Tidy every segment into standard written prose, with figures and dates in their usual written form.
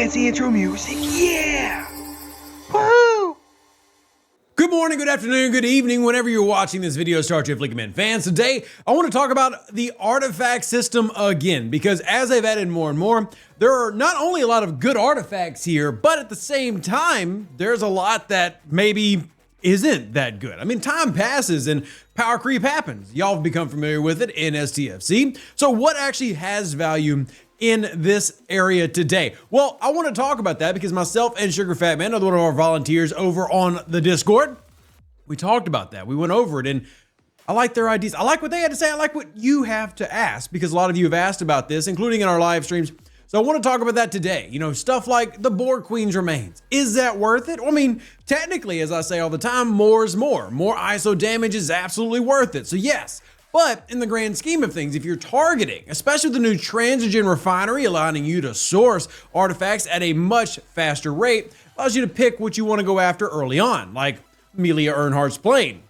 fancy intro music. Yeah! Woo! Good morning, good afternoon, good evening, whenever you're watching this video, Star Trek Fleet Command fans. Today, I want to talk about the artifact system again, because as they've added more and more, there are not only a lot of good artifacts here, but at the same time, there's a lot that maybe isn't that good. I mean, time passes and power creep happens. Y'all have become familiar with it in STFC. So what actually has value in this area today? Well, I want to talk about that because myself and Sugar Fat Man, another one of our volunteers over on the Discord, we talked about that. We went over it and I like their ideas. I like what they had to say. I like what you have to ask because a lot of you have asked about this, including in our live streams. So I want to talk about that today. You know, stuff like the Borg Queen's remains. Is that worth it? Well, I mean, technically, as I say all the time, more is more. More ISO damage is absolutely worth it. So yes. But in the grand scheme of things, if you're targeting, especially the new transogen refinery, allowing you to source artifacts at a much faster rate, allows you to pick what you want to go after early on, like Amelia Earhart's plane.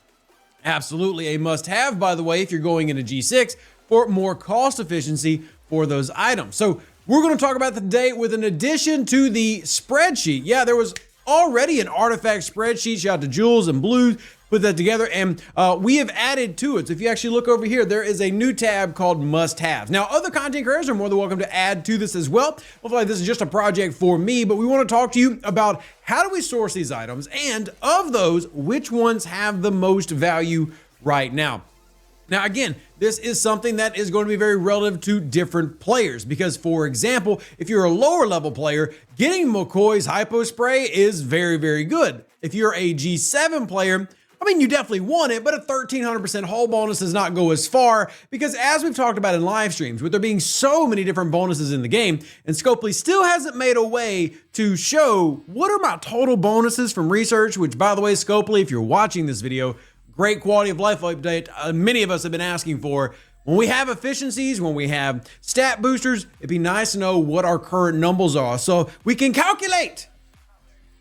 Absolutely a must-have, by the way, if you're going into G6 for more cost efficiency for those items. So we're going to talk about that today with an addition to the spreadsheet. Yeah, there was already an artifact spreadsheet. Shout out to Jules and Blue. Put that together and we have added to it. So if you actually look over here, there is a new tab called must-haves. Now, other content creators are more than welcome to add to this as well. Hopefully this is just a project for me, but we want to talk to you about how do we source these items, and of those, which ones have the most value right now. Now, again, this is something that is going to be very relative to different players because, for example, if you're a lower level player, getting McCoy's hypo spray is very, very good. If you're a G7 player, I mean, you definitely want it, but a 1300% hull bonus does not go as far because, as we've talked about in live streams, with there being so many different bonuses in the game, and Scopely still hasn't made a way to show what are my total bonuses from research, which, by the way, Scopely, if you're watching this video, great quality of life update many of us have been asking for. When we have efficiencies, when we have stat boosters, it'd be nice to know what our current numbers are so we can calculate.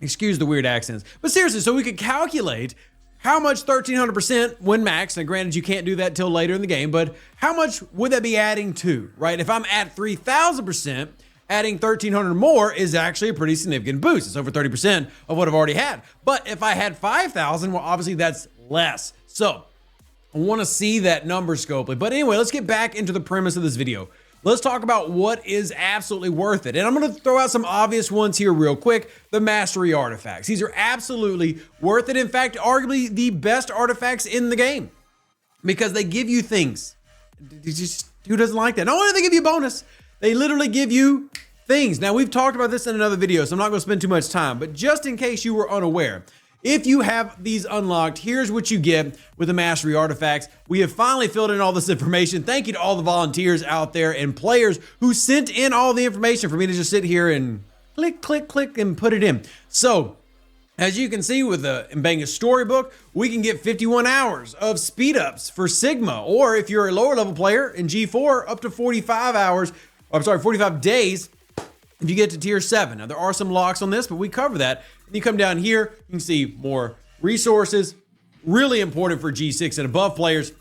Excuse the weird accents, but seriously, so we could calculate how much 1300% when max, and granted you can't do that till later in the game, but how much would that be adding to, right? If I'm at 3000%, adding 1300 more is actually a pretty significant boost. It's over 30% of what I've already had. But if I had 5000, well, obviously that's less. So I want to see that number, Scopely. But anyway, let's get back into the premise of this video. Let's talk about what is absolutely worth it. And I'm going to throw out some obvious ones here real quick. The mastery artifacts. These are absolutely worth it. In fact, arguably the best artifacts in the game because they give you things. Who doesn't like that? Not only do they give you a bonus, they literally give you things. Now, we've talked about this in another video, so I'm not going to spend too much time. But just in case you were unaware, if you have these unlocked, here's what you get with the mastery artifacts. We have finally filled in all this information. Thank you to all the volunteers out there and players who sent in all the information for me to just sit here and click, click, click and put it in. So as you can see with the Mbenga storybook, we can get 51 hours of speed ups for Sigma, or if you're a lower level player in G4, up to 45 days if you get to tier 7. Now there are some locks on this, but we cover that. And you come down here, you can see more resources, really important for G6 and above players,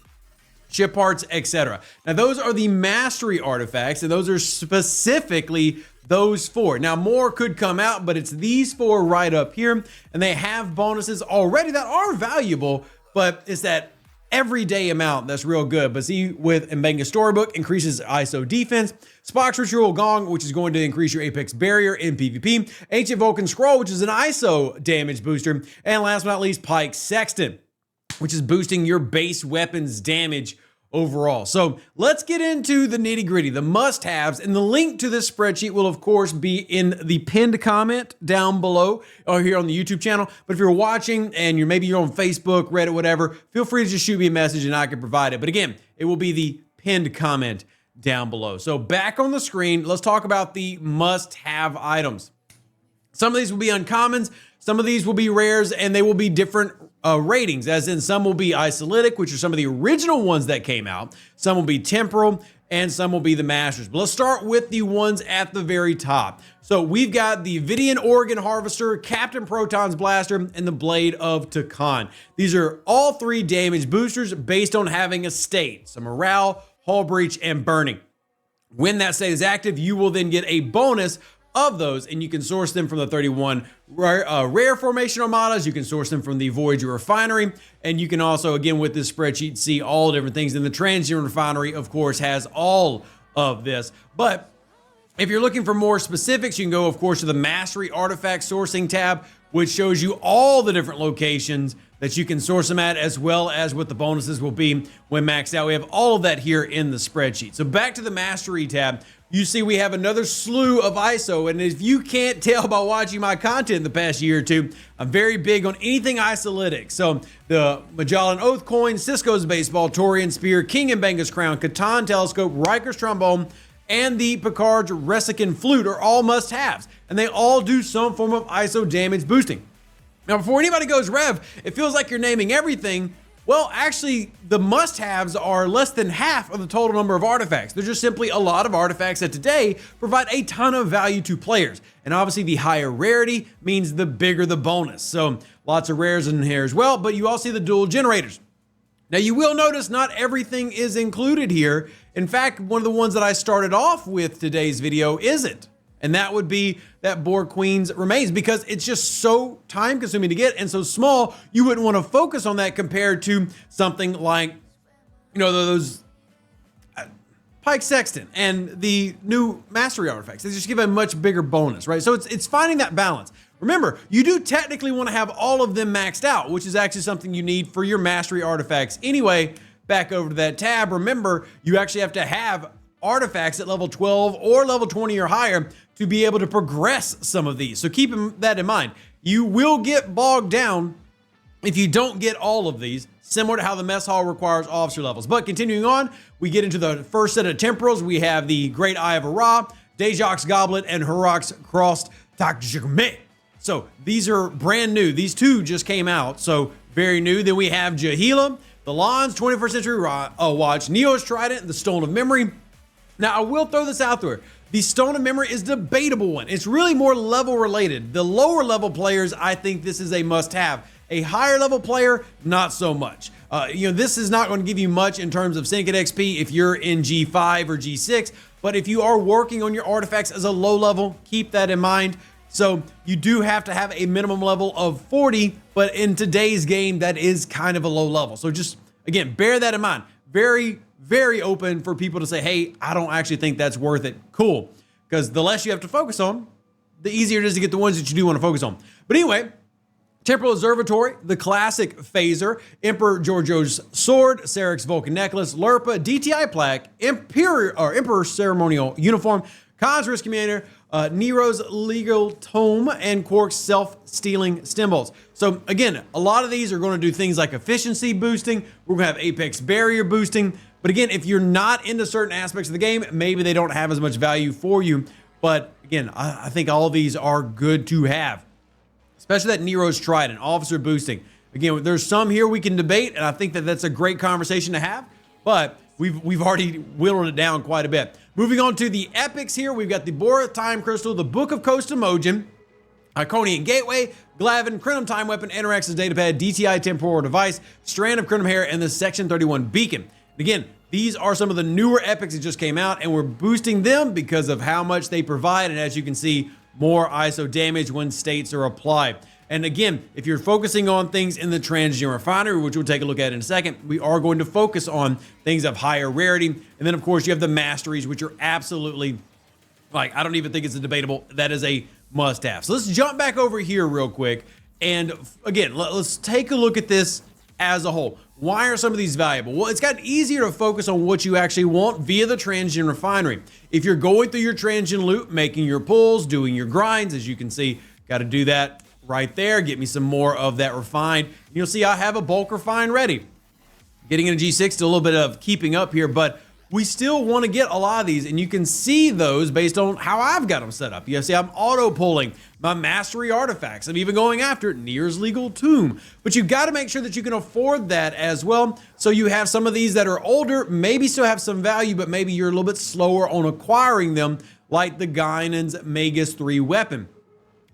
ship parts, etc. Now those are the mastery artifacts, and those are specifically those 4. Now more could come out, but it's these 4 right up here, and they have bonuses already that are valuable, but it's that everyday amount that's real good. But see, with Mbenga Storybook, increases ISO defense, Spock's Ritual Gong, which is going to increase your Apex barrier in PvP, Ancient Vulcan Scroll, which is an ISO damage booster, and last but not least, Pike Sextant, which is boosting your base weapons damage overall. So let's get into the nitty gritty, the must-haves, and the link to this spreadsheet will of course be in the pinned comment down below or here on the YouTube channel. But if you're watching and maybe you're on Facebook, Reddit, whatever, feel free to just shoot me a message and I can provide it. But again, it will be the pinned comment down below. So back on the screen, let's talk about the must-have items. Some of these will be uncommons, some of these will be rares, and they will be different ratings, as in some will be Isolytic, which are some of the original ones that came out, some will be Temporal, and some will be the Masters. But let's start with the ones at the very top. So we've got the Vidian Organ Harvester, Captain Proton's Blaster, and the Blade of Takan. These are all 3 damage boosters based on having a state, so morale, hull breach, and burning. When that state is active, you will then get a bonus of those, and you can source them from the 31 rare formation armadas. You can source them from the Voyager Refinery, and you can also, again, with this spreadsheet, see all different things. And the transogen Refinery, of course, has all of this. But if you're looking for more specifics, you can go, of course, to the Mastery Artifact Sourcing tab, which shows you all the different locations that you can source them at, as well as what the bonuses will be when maxed out. We have all of that here in the spreadsheet. So back to the Mastery tab, you see we have another slew of ISO, and if you can't tell by watching my content in the past year or two, I'm very big on anything isolytic. So the Magellan Oath Coin, Cisco's Baseball, Torian Spear, King and Benga's Crown, Catan Telescope, Riker's Trombone, and the Picard's Resican Flute are all must-haves, and they all do some form of ISO damage boosting. Now, before anybody goes, Rev, it feels like you're naming everything. Well, actually, the must-haves are less than half of the total number of artifacts. They're just simply a lot of artifacts that today provide a ton of value to players. And obviously, the higher rarity means the bigger the bonus. So lots of rares in here as well, but you all see the dual generators. Now, you will notice not everything is included here. In fact, one of the ones that I started off with today's video isn't. And that would be that Borg Queen's remains, because it's just so time consuming to get and so small, you wouldn't want to focus on that compared to something like, you know, those Pike Sexton and the new Mastery artifacts. They just give a much bigger bonus, right? So it's finding that balance. Remember, you do technically want to have all of them maxed out, which is actually something you need for your Mastery artifacts anyway. Back over to that tab, remember, you actually have to have artifacts at level 12 or level 20 or higher to be able to progress some of these. So keep that in mind. You will get bogged down if you don't get all of these, similar to how the mess hall requires officer levels. But continuing on, we get into the first set of temporals. We have the Great Eye of Ra, Dejok's Goblet, and Hurok's Crossed Takjigme. So these are brand new. These two just came out, so very new. Then we have Jahila, the Lon's 21st Century Watch, Neo's Trident, the Stone of Memory. Now, I will throw this out there. The Stone of Memory is a debatable one. It's really more level related. The lower level players, I think this is a must-have. A higher level player, not so much. This is not going to give you much in terms of Syndicate XP if you're in G5 or G6, but if you are working on your artifacts as a low level, keep that in mind. So you do have to have a minimum level of 40, but in today's game, that is kind of a low level. So just, again, bear that in mind. Very open for people to say, hey, I don't actually think that's worth it. Cool. Because the less you have to focus on, the easier it is to get the ones that you do want to focus on. But anyway, Temporal Observatory, the classic phaser, Emperor Giorgio's sword, Sarek's Vulcan necklace, Lurpa, DTI plaque, Emperor ceremonial uniform, Khan's wrist commander, Nero's legal tome, and Quark's self-stealing symbols. So again, a lot of these are going to do things like efficiency boosting. We're going to have apex barrier boosting. But again, if you're not into certain aspects of the game, maybe they don't have as much value for you. But again, I think all of these are good to have, especially that Nero's Trident, officer boosting. Again, there's some here we can debate, and I think that that's a great conversation to have, but we've already whittled it down quite a bit. Moving on to the epics here, we've got the Borith Time Crystal, the Book of Kostamogen, Iconian Gateway, Glavin, Crenum Time Weapon, Enerax's Datapad, DTI Temporal Device, Strand of Crenum Hair, and the Section 31 Beacon. Again, these are some of the newer epics that just came out, and we're boosting them because of how much they provide, and as you can see, more ISO damage when states are applied. And again, if you're focusing on things in the transogen refinery, which we'll take a look at in a second, we are going to focus on things of higher rarity. And then, of course, you have the masteries, which are absolutely, like, I don't even think it's a debatable. That is a must-have. So let's jump back over here real quick. And again, let's take a look at this as a whole. Why are some of these valuable? Well, it's gotten easier to focus on what you actually want via the transogen refinery. If you're going through your transogen loop, making your pulls, doing your grinds, as you can see, got to do that right there. Get me some more of that refined. You'll see I have a bulk refine ready. Getting into G6 to a little bit of keeping up here, but we still want to get a lot of these, and you can see those based on how I've got them set up. You see I'm auto pulling my mastery artifacts. I'm even going after Nier's legal tomb, but you've got to make sure that you can afford that as well. So you have some of these that are older, maybe still have some value, but maybe you're a little bit slower on acquiring them, like the Guinan's Magus 3 weapon.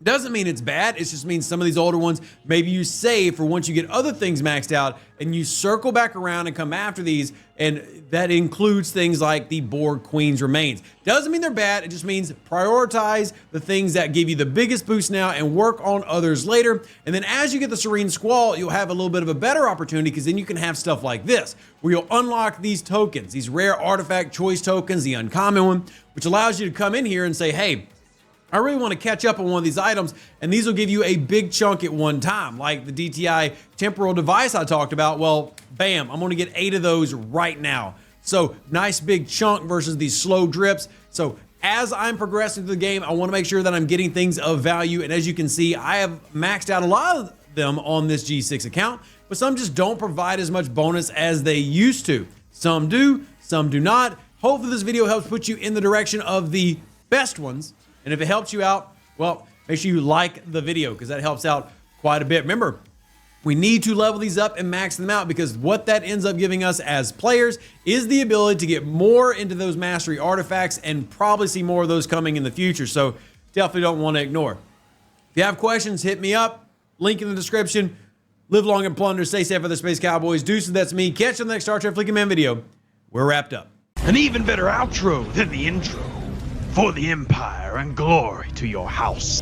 Doesn't mean it's bad. It just means some of these older ones, maybe you save for once you get other things maxed out and you circle back around and come after these. And that includes things like the Borg Queen's Remains. Doesn't mean they're bad. It just means prioritize the things that give you the biggest boost now and work on others later. And then as you get the Serene Squall, you'll have a little bit of a better opportunity because then you can have stuff like this, where you'll unlock these tokens, these rare artifact choice tokens, the uncommon one, which allows you to come in here and say, hey, I really want to catch up on one of these items, and these will give you a big chunk at one time, like the DTI temporal device I talked about. Well, bam, I'm going to get 8 of those right now. So nice big chunk versus these slow drips. So as I'm progressing through the game, I want to make sure that I'm getting things of value. And as you can see, I have maxed out a lot of them on this G6 account, but some just don't provide as much bonus as they used to. Some do, some do not. Hopefully this video helps put you in the direction of the best ones. And if it helps you out, well, make sure you like the video because that helps out quite a bit. Remember, we need to level these up and max them out because what that ends up giving us as players is the ability to get more into those mastery artifacts and probably see more of those coming in the future. So definitely don't want to ignore. If you have questions, hit me up. Link in the description. Live long and plunder. Stay safe for the Space Cowboys. Deuce, that's me. Catch you on the next Star Trek Fleeking Man video. We're wrapped up. An even better outro than the intro. For the Empire and glory to your house.